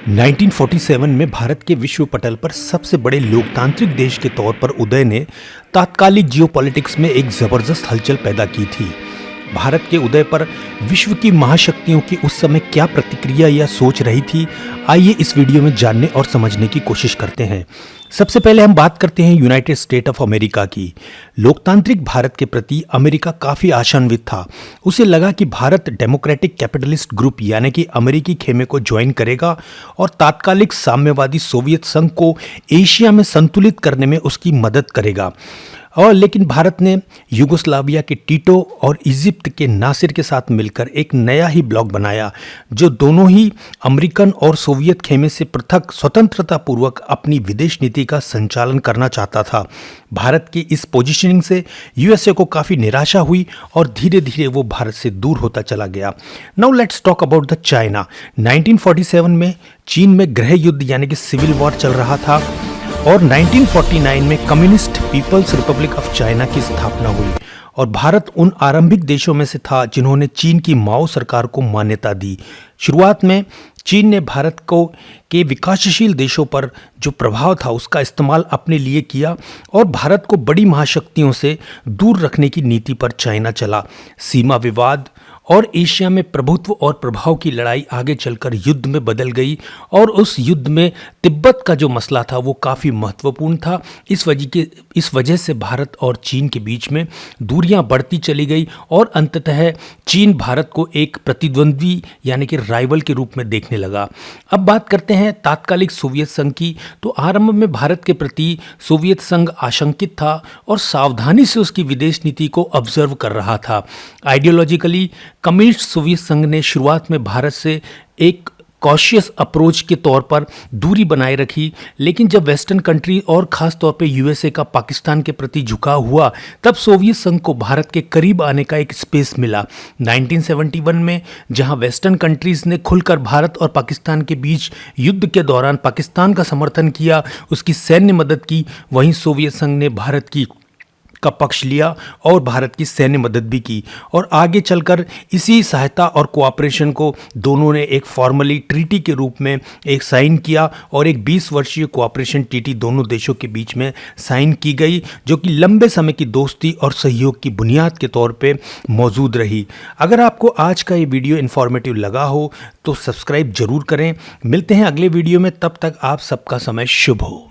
1947 में भारत के विश्व पटल पर सबसे बड़े लोकतांत्रिक देश के तौर पर उदय ने तात्कालिक जियोपॉलिटिक्स में एक जबरदस्त हलचल पैदा की थी। भारत के उदय पर विश्व की महाशक्तियों की उस समय क्या प्रतिक्रिया या सोच रही थी, आइए इस वीडियो में जानने और समझने की कोशिश करते हैं। सबसे पहले हम बात करते हैं यूनाइटेड स्टेट ऑफ अमेरिका की। लोकतांत्रिक भारत के प्रति अमेरिका काफी आशान्वित था। उसे लगा कि भारत डेमोक्रेटिक कैपिटलिस्ट ग्रुप यानी कि अमेरिकी खेमे को ज्वाइन करेगा और तात्कालिक साम्यवादी सोवियत संघ को एशिया में संतुलित करने में उसकी मदद करेगा। लेकिन भारत ने युगोस्लाविया के टीटो और इजिप्ट के नासिर के साथ मिलकर एक नया ही ब्लॉक बनाया, जो दोनों ही अमेरिकन और सोवियत खेमे से पृथक स्वतंत्रता पूर्वक अपनी विदेश नीति का संचालन करना चाहता था। भारत की इस पोजीशनिंग से यूएसए को काफ़ी निराशा हुई और धीरे धीरे वो भारत से दूर होता चला गया। Now let's talk about the China. 1947 में चीन में गृह युद्ध यानी कि सिविल वॉर चल रहा था और 1949 में communist people's republic of China की स्थापना हुई और भारत उन आरंभिक देशों में से था जिन्होंने चीन की माओ सरकार को मान्यता दी। शुरुआत में चीन ने भारत को के विकासशील देशों पर जो प्रभाव था उसका इस्तेमाल अपने लिए किया और भारत को बड़ी महाशक्तियों से दूर रखने की नीति पर चाइना चला। सीमा विवाद और एशिया में प्रभुत्व और प्रभाव की लड़ाई आगे चलकर युद्ध में बदल गई और उस युद्ध में तिब्बत का जो मसला था वो काफ़ी महत्वपूर्ण था। इस वजह से भारत और चीन के बीच में दूरियां बढ़ती चली गई और अंततः चीन भारत को एक प्रतिद्वंद्वी यानी कि राइवल के रूप में देखने लगा। अब बात करते हैं तात्कालिक सोवियत संघ की। तो आरंभ में भारत के प्रति सोवियत संघ आशंकित था और सावधानी से उसकी विदेश नीति को ऑब्जर्व कर रहा था। आइडियोलॉजिकली कम्युनिस्ट सोवियत संघ ने शुरुआत में भारत से एक कॉशियस अप्रोच के तौर पर दूरी बनाए रखी, लेकिन जब वेस्टर्न कंट्री और ख़ास तौर पे यूएसए का पाकिस्तान के प्रति झुकाव हुआ तब सोवियत संघ को भारत के करीब आने का एक स्पेस मिला। 1971 में जहां वेस्टर्न कंट्रीज़ ने खुलकर भारत और पाकिस्तान के बीच युद्ध के दौरान पाकिस्तान का समर्थन किया, उसकी सैन्य मदद की, वहीं सोवियत संघ ने भारत का पक्ष लिया और भारत की सैन्य मदद भी की और आगे चलकर इसी सहायता और कोऑपरेशन को दोनों ने एक फॉर्मली ट्रीटी के रूप में एक साइन किया और एक 20 वर्षीय कोऑपरेशन ट्रीटी दोनों देशों के बीच में साइन की गई, जो कि लंबे समय की दोस्ती और सहयोग की बुनियाद के तौर पे मौजूद रही। अगर आपको आज का ये वीडियो इन्फॉर्मेटिव लगा हो तो सब्सक्राइब जरूर करें। मिलते हैं अगले वीडियो में, तब तक आप सबका समय शुभ हो।